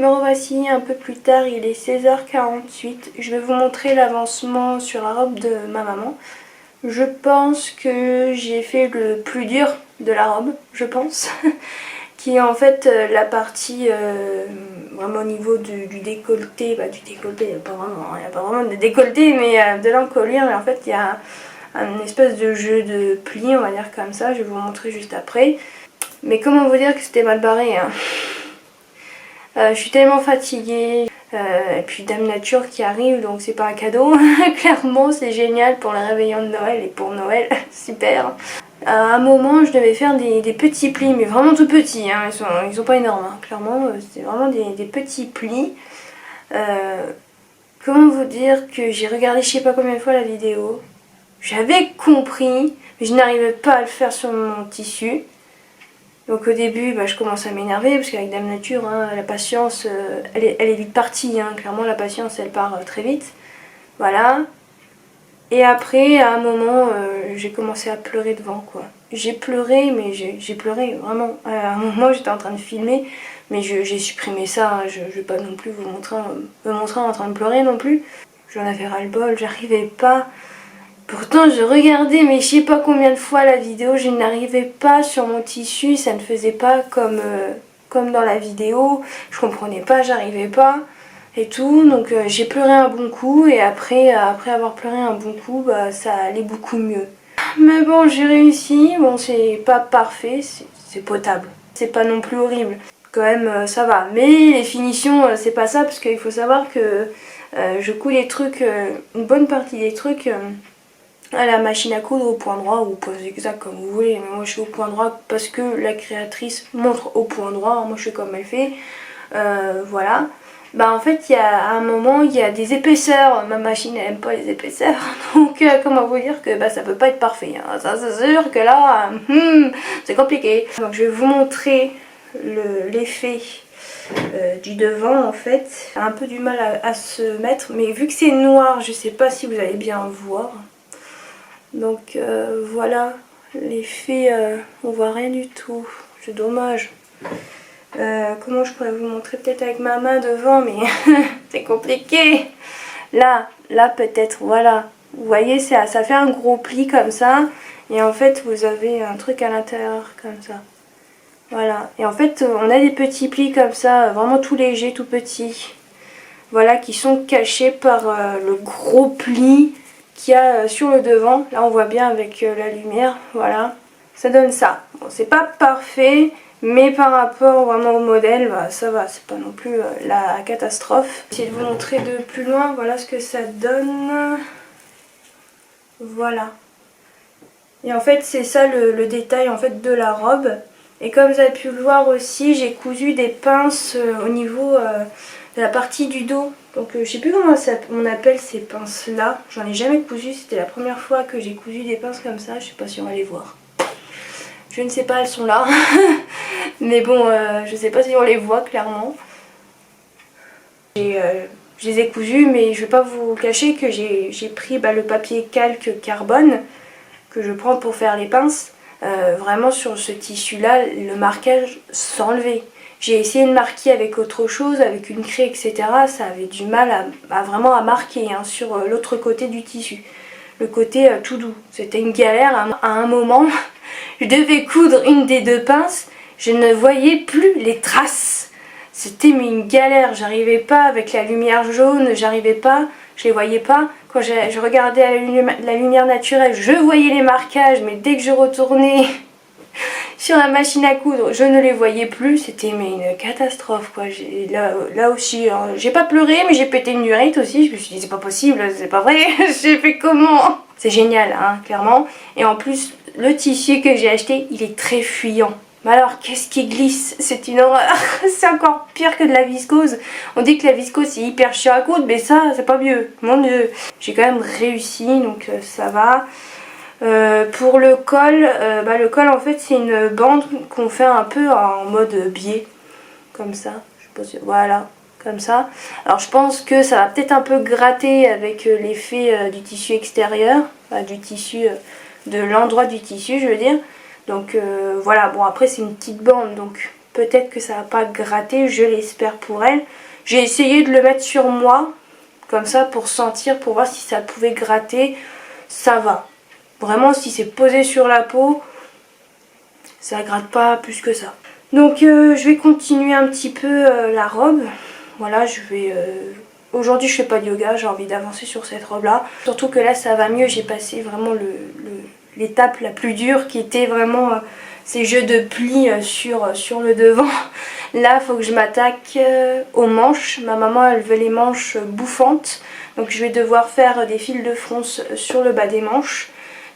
me revoici un peu plus tard, il est 16h48. Je vais vous montrer l'avancement sur la robe de ma maman. Je pense que j'ai fait le plus dur de la robe, je pense. Qui est en fait la partie vraiment au niveau du décolleté. Bah, du décolleté, il n'y a pas vraiment de décolleté, mais de l'encolure. Mais en fait, il y a un espèce de jeu de plis, on va dire comme ça. Je vais vous montrer juste après. Mais comment vous dire que c'était mal barré, hein. Je suis tellement fatiguée. Et puis Dame Nature qui arrive, donc c'est pas un cadeau. Clairement, c'est génial pour le réveillon de Noël et pour Noël. Super. À un moment, je devais faire des petits plis, mais vraiment tout petits, hein. Ils sont pas énormes, hein. Clairement, c'est vraiment des petits plis. Comment vous dire que j'ai regardé je sais pas combien de fois la vidéo. J'avais compris, mais je n'arrivais pas à le faire sur mon tissu. Donc au début, bah, je commence à m'énerver, parce qu'avec Dame Nature, hein, la patience, elle est vite partie. Hein. Clairement, la patience, elle part très vite. Voilà. Et après, à un moment, j'ai commencé à pleurer devant, quoi. J'ai pleuré, mais j'ai pleuré, vraiment. À un moment, j'étais en train de filmer, mais j'ai supprimé ça. Hein. Je vais pas non plus me montrer en train de pleurer non plus. J'en avais ras-le-bol, j'arrivais pas. Pourtant, je regardais, mais je sais pas combien de fois la vidéo, je n'arrivais pas sur mon tissu, ça ne faisait pas comme dans la vidéo. Je comprenais pas, j'arrivais pas. Et tout, donc j'ai pleuré un bon coup et après avoir pleuré un bon coup, bah, ça allait beaucoup mieux. Mais bon, j'ai réussi, bon c'est pas parfait, c'est potable, c'est pas non plus horrible, quand même ça va. Mais les finitions c'est pas ça, parce qu'il faut savoir que je couds les trucs, une bonne partie des trucs à la machine à coudre au point droit ou au point zigzag comme vous voulez. Mais moi je suis au point droit parce que la créatrice montre au point droit, moi je fais comme elle fait, voilà. Bah en fait il y a à un moment il y a des épaisseurs, ma machine elle aime pas les épaisseurs, donc comment vous dire que bah, ça peut pas être parfait, hein. Ça c'est sûr que là c'est compliqué. Donc je vais vous montrer l'effet du devant en fait. Un peu du mal à se mettre, mais vu que c'est noir je sais pas si vous allez bien voir. Donc voilà l'effet, on voit rien du tout, c'est dommage. Comment je pourrais vous montrer, peut-être avec ma main devant, mais c'est compliqué. Là peut-être, voilà. Vous voyez, ça fait un gros pli comme ça. Et en fait, vous avez un truc à l'intérieur comme ça. Voilà. Et en fait, on a des petits plis comme ça, vraiment tout léger, tout petits. Voilà, qui sont cachés par le gros pli qu'il y a sur le devant. Là, on voit bien avec la lumière. Voilà. Ça donne ça. Bon, c'est pas parfait. Mais par rapport vraiment au modèle, bah, ça va, c'est pas non plus la catastrophe. Je vais essayer de vous montrer de plus loin, voilà ce que ça donne. Voilà. Et en fait c'est ça le détail en fait de la robe. Et comme vous avez pu le voir aussi, j'ai cousu des pinces au niveau de la partie du dos. Donc je sais plus comment on appelle ces pinces là. J'en ai jamais cousu, c'était la première fois que j'ai cousu des pinces comme ça. Je sais pas si on va les voir. Je ne sais pas, elles sont là. Mais bon, je sais pas si on les voit clairement. Je les ai cousues, mais je vais pas vous cacher que j'ai pris le papier calque carbone que je prends pour faire les pinces. Vraiment sur ce tissu là, le marquage s'enlevait. J'ai essayé de marquer avec autre chose, avec une craie, etc. Ça avait du mal à vraiment à marquer hein, sur l'autre côté du tissu. Le côté tout doux. C'était une galère à un moment. Je devais coudre une des deux pinces, je ne voyais plus les traces. C'était une galère, j'arrivais pas avec la lumière jaune, j'arrivais pas, je les voyais pas. Quand je regardais la lumière naturelle, je voyais les marquages, mais dès que je retournais sur la machine à coudre, je ne les voyais plus. C'était une catastrophe quoi. Là aussi, j'ai pas pleuré, mais j'ai pété une durite aussi. Je me suis dit c'est pas possible, c'est pas vrai, j'ai fait comment? C'est génial hein, clairement. Et en plus, le tissu que j'ai acheté, il est très fuyant. Mais alors, qu'est-ce qui glisse? C'est une horreur. C'est encore pire que de la viscose. On dit que la viscose c'est hyper chiant à coudre, mais ça, c'est pas mieux. Mon Dieu. J'ai quand même réussi, donc ça va. Pour le col en fait c'est une bande qu'on fait un peu en mode biais. Comme ça. Je sais pas si... Voilà. Comme ça. Alors je pense que ça va peut-être un peu gratter avec l'effet du tissu extérieur. Enfin, du tissu... de l'endroit du tissu je veux dire. Donc voilà, bon après c'est une petite bande donc peut-être que ça va pas gratter, je l'espère pour elle. J'ai essayé de le mettre sur moi, comme ça pour sentir, pour voir si ça pouvait gratter. Ça va. Vraiment, si c'est posé sur la peau, ça gratte pas plus que ça. Donc je vais continuer un petit peu la robe. Voilà, je vais... Aujourd'hui je fais pas de yoga, j'ai envie d'avancer sur cette robe là. Surtout que là ça va mieux, j'ai passé vraiment l'étape la plus dure qui était vraiment ces jeux de plis sur le devant. Là il faut que je m'attaque aux manches. Ma maman elle veut les manches bouffantes. Donc je vais devoir faire des fils de fronce sur le bas des manches.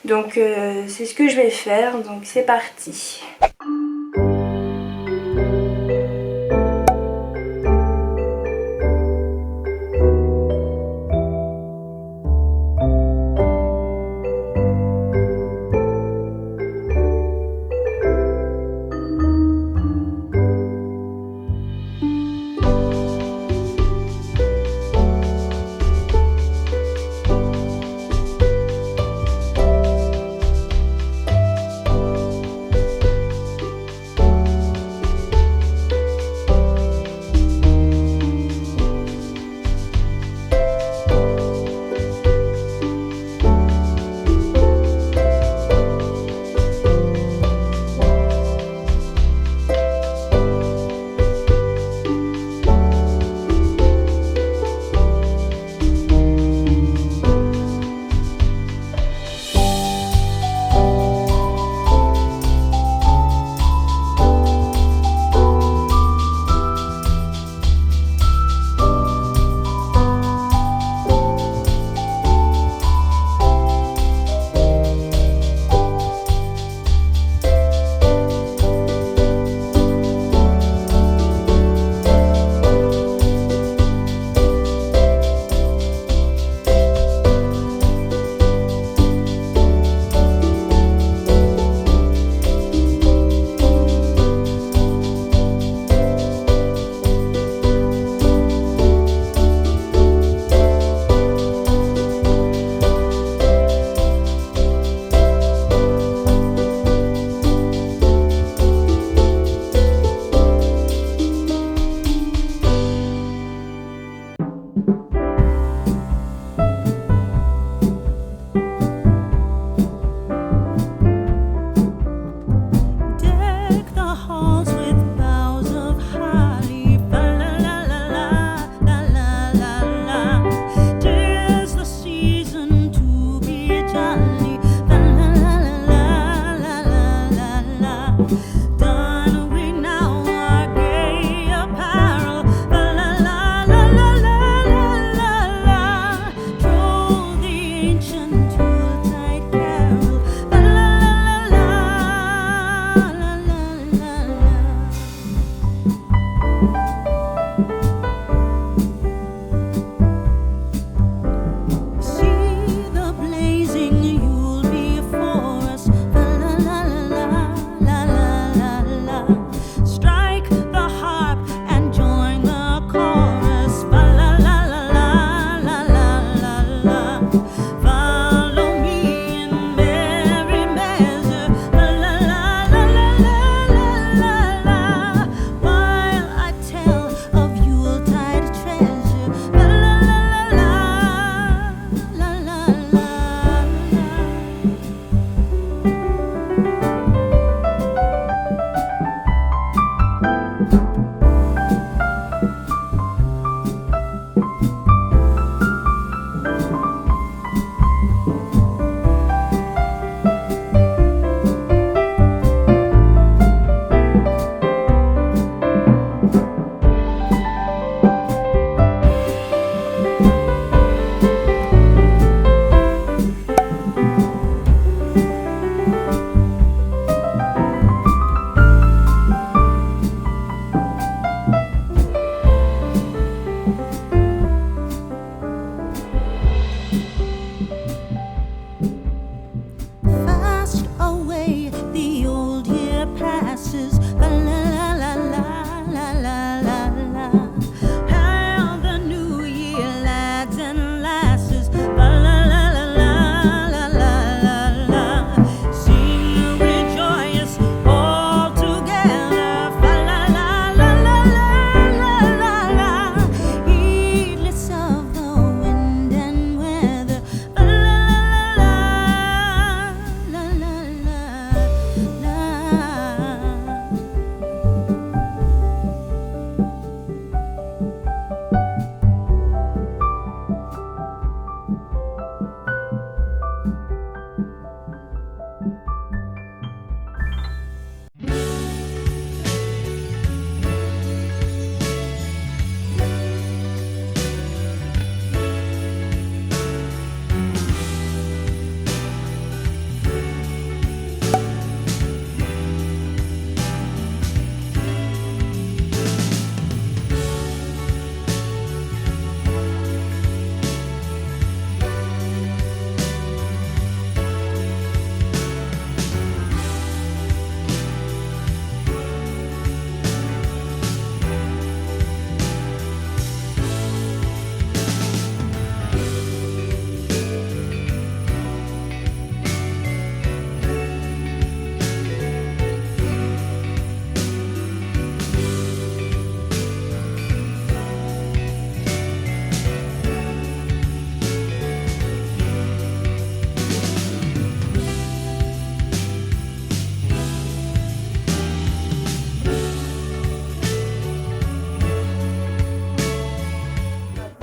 Donc c'est ce que je vais faire, donc c'est parti.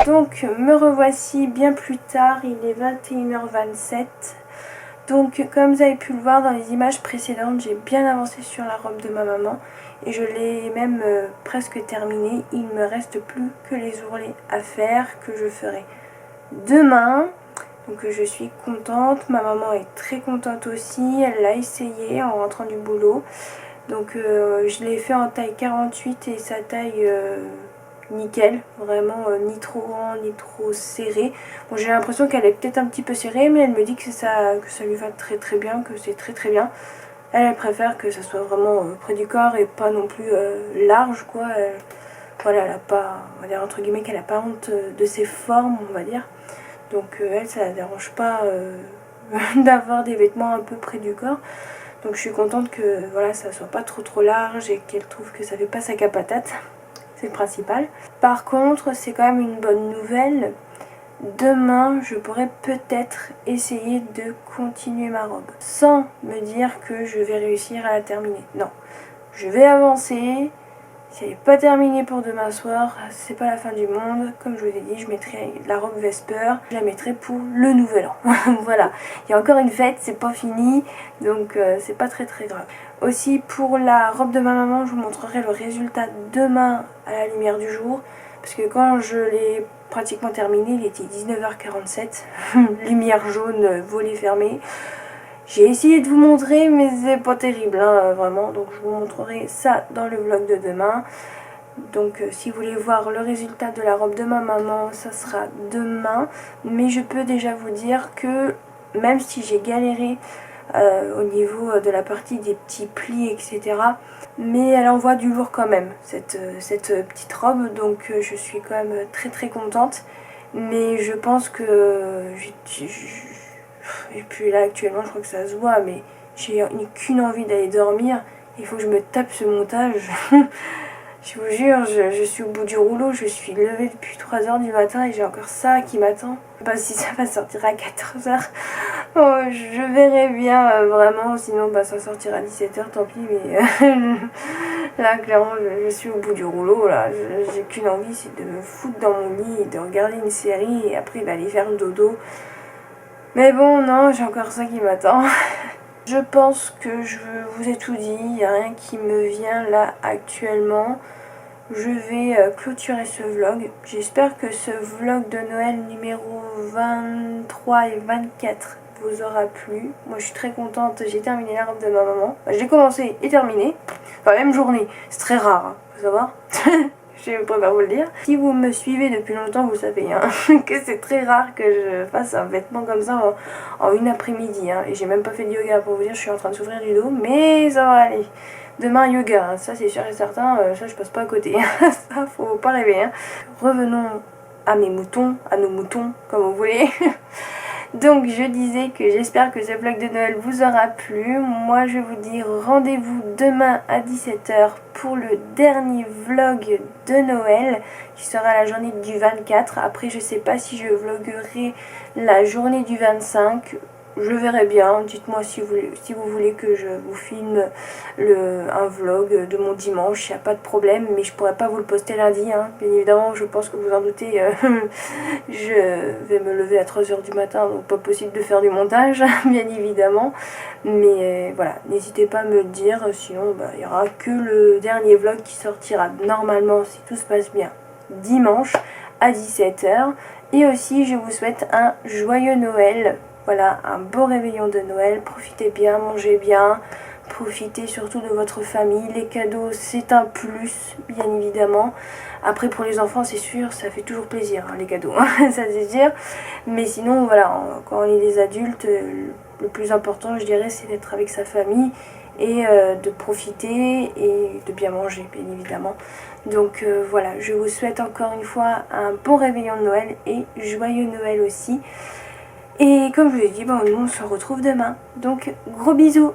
Donc me revoici bien plus tard, il est 21h27. Donc comme vous avez pu le voir dans les images précédentes, j'ai bien avancé sur la robe de ma maman et je l'ai même presque terminée. Il ne me reste plus que les ourlets à faire que je ferai demain. Donc je suis contente, ma maman est très contente aussi, elle l'a essayé en rentrant du boulot. Donc je l'ai fait en taille 48 et sa taille nickel, vraiment ni trop grand ni trop serré. Bon, j'ai l'impression qu'elle est peut-être un petit peu serrée, mais elle me dit que ça lui va très très bien, que c'est très très bien. Elle préfère que ça soit vraiment près du corps et pas non plus large quoi. Voilà, elle a pas, on va dire entre guillemets qu'elle a pas honte de ses formes, on va dire. Donc elle, ça la dérange pas d'avoir des vêtements un peu près du corps. Donc je suis contente que voilà, ça soit pas trop large et qu'elle trouve que ça fait pas sac à patate. C'est le principal. Par contre, c'est quand même une bonne nouvelle. Demain, je pourrais peut-être essayer de continuer ma robe. Sans me dire que je vais réussir à la terminer. Non. Je vais avancer. Si elle n'est pas terminée pour demain soir, c'est pas la fin du monde. Comme je vous ai dit, je mettrai la robe Vesper. Je la mettrai pour le nouvel an. Voilà. Il y a encore une fête, c'est pas fini. Donc c'est pas très grave. Aussi pour la robe de ma maman, je vous montrerai le résultat demain à la lumière du jour. Parce que quand je l'ai pratiquement terminé, il était 19h47. Lumière jaune, volet fermé. J'ai essayé de vous montrer, mais c'est pas terrible, hein, vraiment. Donc je vous montrerai ça dans le vlog de demain. Donc si vous voulez voir le résultat de la robe de ma maman, ça sera demain. Mais je peux déjà vous dire que même si j'ai galéré au niveau de la partie des petits plis, etc. Mais elle envoie du lourd quand même, cette petite robe. Donc je suis quand même très contente. Mais je pense que... Et puis là actuellement je crois que ça se voit, mais j'ai qu'une envie d'aller dormir. Il faut que je me tape ce montage. Je vous jure, je suis au bout du rouleau, je suis levée depuis 3h du matin et j'ai encore ça qui m'attend. Je sais pas si ça va sortir à 14h. Oh, je verrai bien vraiment, sinon bah, ça sortira à 17h, tant pis. Mais là clairement je suis au bout du rouleau, là. J'ai qu'une envie, c'est de me foutre dans mon lit et de regarder une série et après d'aller faire le dodo. Mais bon, non, j'ai encore ça qui m'attend. Je pense que je vous ai tout dit, il n'y a rien qui me vient là actuellement. Je vais clôturer ce vlog. J'espère que ce vlog de Noël numéro 23 et 24 vous aura plu. Moi je suis très contente, j'ai terminé la robe de ma maman. Enfin, j'ai commencé et terminé. Enfin, même journée, c'est très rare, hein, faut savoir. Je préfère vous le dire. Si vous me suivez depuis longtemps, vous savez hein, que c'est très rare que je fasse un vêtement comme ça en une après-midi. Hein. Et j'ai même pas fait de yoga pour vous dire, je suis en train de souffrir du dos, mais ça va aller. Demain yoga, hein, ça c'est sûr et certain, ça je passe pas à côté. Ça faut pas rêver. Hein. Revenons à mes moutons, à nos moutons, comme vous voulez. Donc je disais que j'espère que ce vlog de Noël vous aura plu. Moi je vous dis rendez-vous demain à 17h pour le dernier vlog de Noël qui sera la journée du 24. Après je sais pas si je vloguerai la journée du 25. Je verrai bien, dites-moi si vous voulez que je vous filme un vlog de mon dimanche, il n'y a pas de problème, mais je pourrais pas vous le poster lundi, hein. Bien évidemment, je pense que vous en doutez, je vais me lever à 3h du matin, donc pas possible de faire du montage, bien évidemment, mais voilà, n'hésitez pas à me le dire, sinon il n'y aura que le dernier vlog qui sortira normalement, si tout se passe bien, dimanche à 17h, et aussi je vous souhaite un joyeux Noël. Voilà, un beau réveillon de Noël, profitez bien, mangez bien, profitez surtout de votre famille. Les cadeaux, c'est un plus, bien évidemment. Après, pour les enfants, c'est sûr, ça fait toujours plaisir, hein, les cadeaux, hein, ça c'est sûr. Mais sinon, voilà, quand on est des adultes, le plus important, je dirais, c'est d'être avec sa famille et de profiter et de bien manger, bien évidemment. Donc voilà, je vous souhaite encore une fois un bon réveillon de Noël et joyeux Noël aussi. Et comme je vous l'ai dit, nous on se retrouve demain. Donc gros bisous.